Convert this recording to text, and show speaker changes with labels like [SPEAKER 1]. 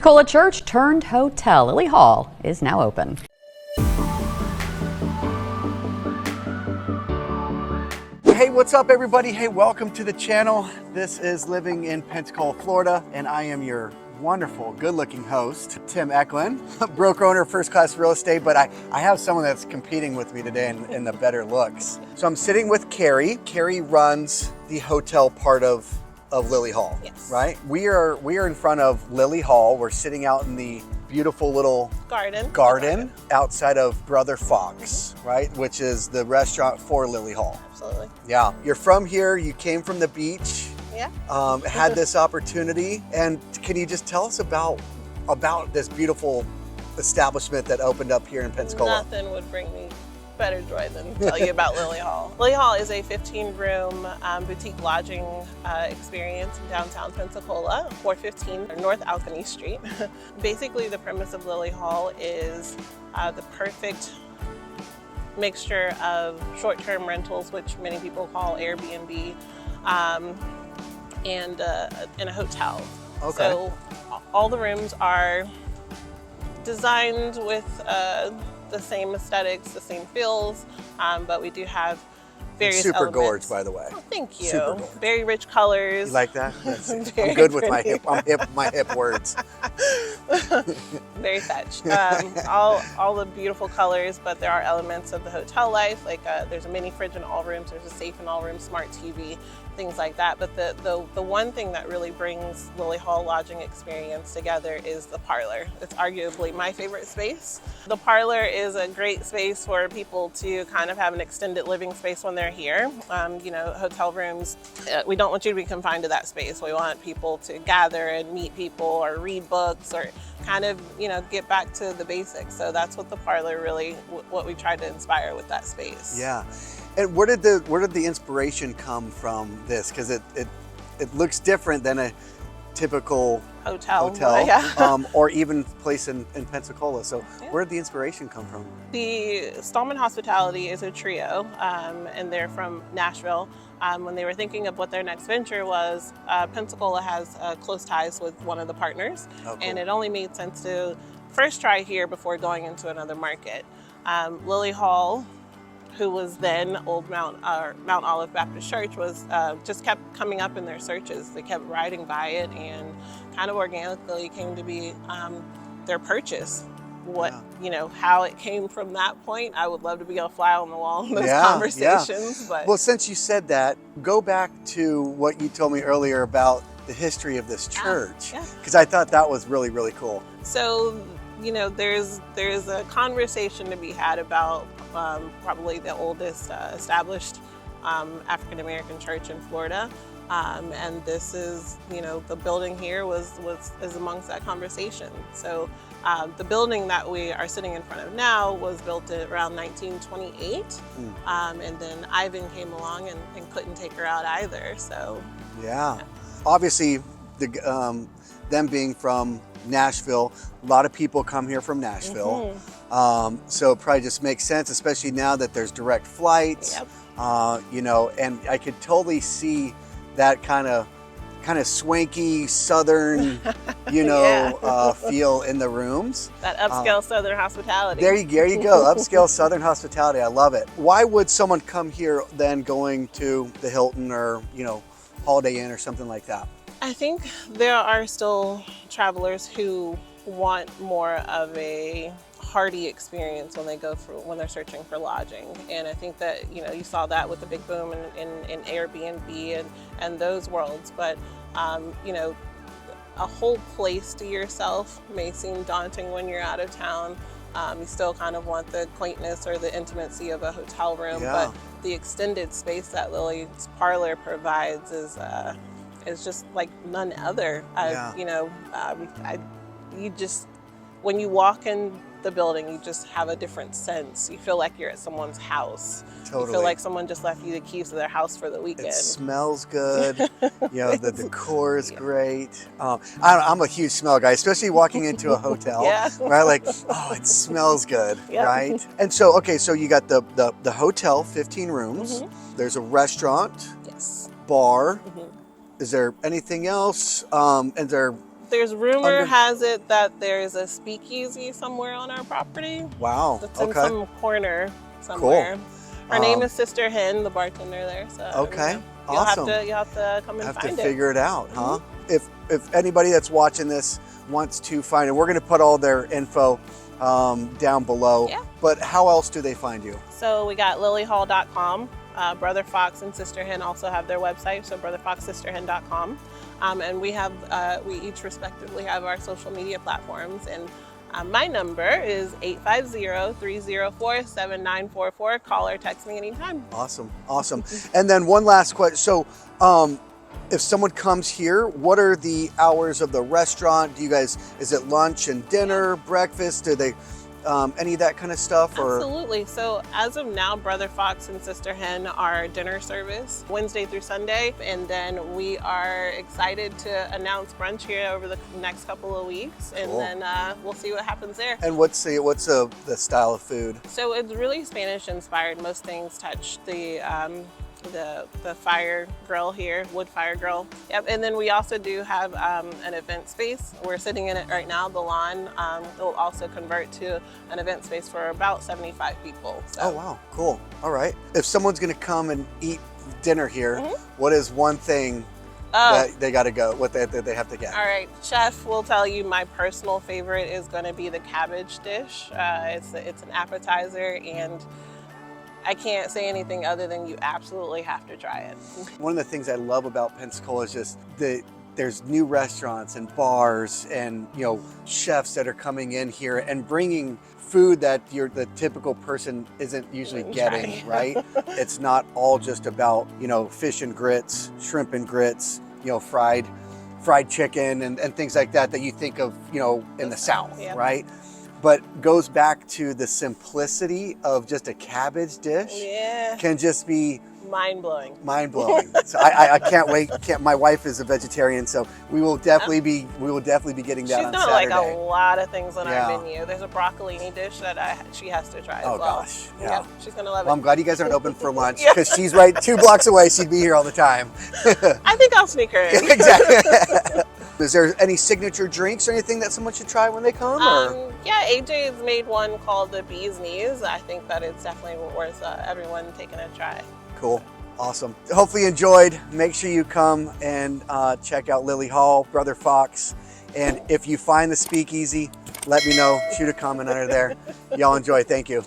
[SPEAKER 1] Pensacola church turned hotel. Lily Hall is now open.
[SPEAKER 2] Hey, what's up everybody? Hey, welcome to the channel. This is Living in Pensacola, Florida, and I am your wonderful, good-looking host, Tim Ekelund, broker owner of First Class Real Estate, but I have someone that's competing with me today in the better looks. So I'm sitting with Carrie. Carrie runs the hotel part of Lily Hall,
[SPEAKER 3] yes.
[SPEAKER 2] Right? We are in front of Lily Hall. We're sitting out in the beautiful little garden outside of Brother Fox, right? Which is the restaurant for Lily Hall.
[SPEAKER 3] Absolutely.
[SPEAKER 2] Yeah, you're from here, you came from the beach.
[SPEAKER 3] Yeah.
[SPEAKER 2] Had this opportunity, and can you just tell us about this beautiful establishment that opened up here in Pensacola?
[SPEAKER 3] Nothing would bring me better joy than tell you about Lily Hall. Lily Hall is a 15-room boutique lodging experience in downtown Pensacola, 415 North Alcany Street. Basically, the premise of Lily Hall is the perfect mixture of short-term rentals, which many people call Airbnb, and in a hotel.
[SPEAKER 2] Okay.
[SPEAKER 3] So all the rooms are designed with the same aesthetics, the same feels, but we do have various
[SPEAKER 2] super
[SPEAKER 3] elements.
[SPEAKER 2] Gorge, by the way.
[SPEAKER 3] Oh, thank you.
[SPEAKER 2] Super gorge.
[SPEAKER 3] Very rich colors.
[SPEAKER 2] You like that? I'm
[SPEAKER 3] Very
[SPEAKER 2] good with my
[SPEAKER 3] pretty.
[SPEAKER 2] hip words.
[SPEAKER 3] Very fetch. All the beautiful colors, but there are elements of the hotel life. Like there's a mini fridge in all rooms. There's a safe in all rooms, smart TV, things like that. But the one thing that really brings Lily Hall lodging experience together is the parlor. It's arguably my favorite space. The parlor is a great space for people to kind of have an extended living space when they're here. You know, hotel rooms, we don't want you to be confined to that space. We want people to gather and meet people or read books or kind of, you know, get back to the basics. So that's what the parlor really, what we tried to inspire with that space.
[SPEAKER 2] Yeah. And where did the inspiration come from this? Because it looks different than a typical hotel
[SPEAKER 3] yeah.
[SPEAKER 2] or even place in Pensacola. So
[SPEAKER 3] yeah.
[SPEAKER 2] Where did the inspiration come from?
[SPEAKER 3] The Stallman Hospitality is a trio, and they're from Nashville. When they were thinking of what their next venture was, Pensacola has close ties with one of the partners,
[SPEAKER 2] Oh, cool.
[SPEAKER 3] And it only made sense to first try here before going into another market. Lily Hall, who was then Old Mount Olive Baptist Church, was just kept coming up in their searches. They kept riding by it and kind of organically came to be their purchase. You know, how it came from that point, I would love to be a fly on the wall in those conversations.
[SPEAKER 2] Yeah.
[SPEAKER 3] But
[SPEAKER 2] well, since you said that, go back to what you told me earlier about the history of this church, because I thought that was really, really cool.
[SPEAKER 3] So, you know, there's a conversation to be had about probably the oldest established African American church in Florida, and this is, you know, the building here is amongst that conversation. So the building that we are sitting in front of now was built around 1928, and then Ivan came along and couldn't take her out either. So
[SPEAKER 2] yeah. Obviously, them being from Nashville, a lot of people come here from Nashville. So it probably just makes sense, especially now that there's direct flights.
[SPEAKER 3] Yep.
[SPEAKER 2] You know, and I could totally see that kind of swanky Southern, you know, feel in the rooms.
[SPEAKER 3] That upscale Southern hospitality.
[SPEAKER 2] There you go, upscale Southern hospitality. I love it. Why would someone come here than going to the Hilton or, you know, Holiday Inn or something like that?
[SPEAKER 3] I think there are still travelers who want more of a hearty experience when they're searching for lodging, and I think that, you know, you saw that with the big boom in Airbnb and those worlds. But you know, a whole place to yourself may seem daunting when you're out of town. You still kind of want the quaintness or the intimacy of a hotel room, but the extended space that Lily's Parlor provides is just like none other. You know, you just, when you walk in the building, you just have a different sense. You feel like you're at someone's house.
[SPEAKER 2] Totally.
[SPEAKER 3] You feel like someone just left you the keys to their house for the weekend.
[SPEAKER 2] It smells good. You know, the decor is great. I'm a huge smell guy, especially walking into a hotel. Right? Like, oh, it smells good, right? And so, okay, so you got the hotel, 15 rooms. There's a restaurant, bar. Is there anything else?
[SPEAKER 3] there's rumor has it that there's a speakeasy somewhere on our property.
[SPEAKER 2] Wow.
[SPEAKER 3] It's in some corner somewhere.
[SPEAKER 2] Cool.
[SPEAKER 3] Her name is Sister Hen, the bartender there. So
[SPEAKER 2] okay. Awesome.
[SPEAKER 3] You'll have to come and find it.
[SPEAKER 2] Have to figure it out, huh? If anybody that's watching this wants to find it, we're going to put all their info down below.
[SPEAKER 3] Yeah.
[SPEAKER 2] But how else do they find you?
[SPEAKER 3] So we got lilyhall.com. Brother Fox and Sister Hen also have their website, so brotherfoxsisterhen.com. And we each respectively have our social media platforms. And my number is 850-304-7944. Call or text me anytime.
[SPEAKER 2] Awesome, awesome. And then one last question. So if someone comes here, what are the hours of the restaurant? Do you guys, is it lunch and dinner, breakfast? Do they, any of that kind of stuff? Or?
[SPEAKER 3] Absolutely. So as of now, Brother Fox and Sister Hen are dinner service Wednesday through Sunday. And then we are excited to announce brunch here over the next couple of weeks. And then we'll see what happens there.
[SPEAKER 2] And what's the style of food?
[SPEAKER 3] So it's really Spanish inspired. Most things touch the fire grill here, wood fire grill. Yep, and then we also do have an event space. We're sitting in it right now. The lawn will also convert to an event space for about 75 people. So.
[SPEAKER 2] Oh wow, cool. All right. If someone's gonna come and eat dinner here, what is one thing that they gotta go, what they have to get?
[SPEAKER 3] All right, chef will tell you my personal favorite is gonna be the cabbage dish. It's an appetizer, and I can't say anything other than you absolutely have to try it.
[SPEAKER 2] One of the things I love about Pensacola is just there's new restaurants and bars and chefs that are coming in here and bringing food that the typical person isn't usually getting, right? It's not all just about fish and grits, shrimp and grits, fried chicken and things like that you think of in the South, right? But goes back to the simplicity of just a cabbage dish.
[SPEAKER 3] Yeah.
[SPEAKER 2] Can just be
[SPEAKER 3] mind-blowing.
[SPEAKER 2] Mind-blowing. So I can't wait. My wife is a vegetarian, so we will definitely be getting that on Saturday.
[SPEAKER 3] She's done like a lot of things on our menu. There's a broccolini dish that she has to try as well. Oh gosh. Yeah. Yep, she's gonna love it.
[SPEAKER 2] Well, I'm glad you guys aren't open for lunch because she's right 2 blocks away. She'd be here all the time.
[SPEAKER 3] I think I'll sneak her in.
[SPEAKER 2] Exactly. Is there any signature drinks or anything that someone should try when they come?
[SPEAKER 3] Yeah, AJ's made one called the Bee's Knees. I think that it's definitely worth everyone taking a try.
[SPEAKER 2] Cool. Awesome. Hopefully you enjoyed. Make sure you come and check out Lily Hall, Brother Fox. And if you find the Speakeasy, let me know. Shoot a comment under there. Y'all enjoy. Thank you.